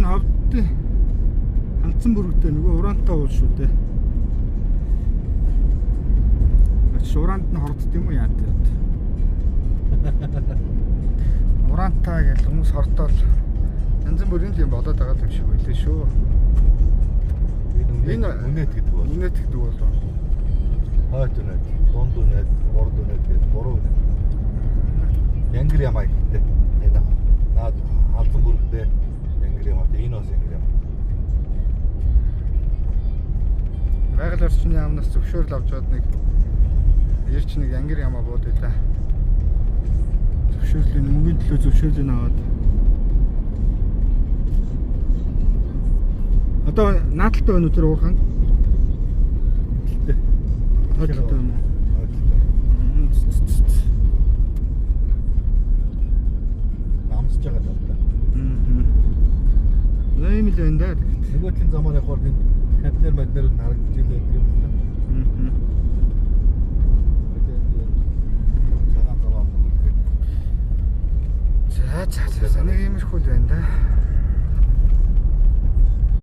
энэ ховдын Хандсан бүрэгдээ нөгөө ураантай уул шүү дээ. Ураанд нь хордд юм уу яа тэгээд. Ураантай гэл хүмүүс хордоол янз бүрийн юм болоод байгаа юм шиг байлээ шүү. Энэ үнэт гэдэг бол. Үнэт гэдэг бол. Хойд үнэт, дунд үнэт, урд үнэт гэдэг гурван үнэт. Янгир ямаа гэдэг. Энэ наад Хандсан бүрэгдээ янгир ямаа. Энэ бас янгир ямаа. Байгаль орчны яамнаас зөвшөөрөл авч чад нэг ирч нэг янгир ямаа буудъя та. Зөвшөөрлийн мөнгөний төлөө зөвшөөрлийг аваад. Одоо наадалтай байна уу тэр уурхан? Хойдолтой юм уу? Намсж байгаа даа. Ийм л байна да. Нөгөөдлийн замаар явахаар энэ контейнер моднер харагдаж илээ гэдэг юм байна. За нэг иймэрхүү л байна да.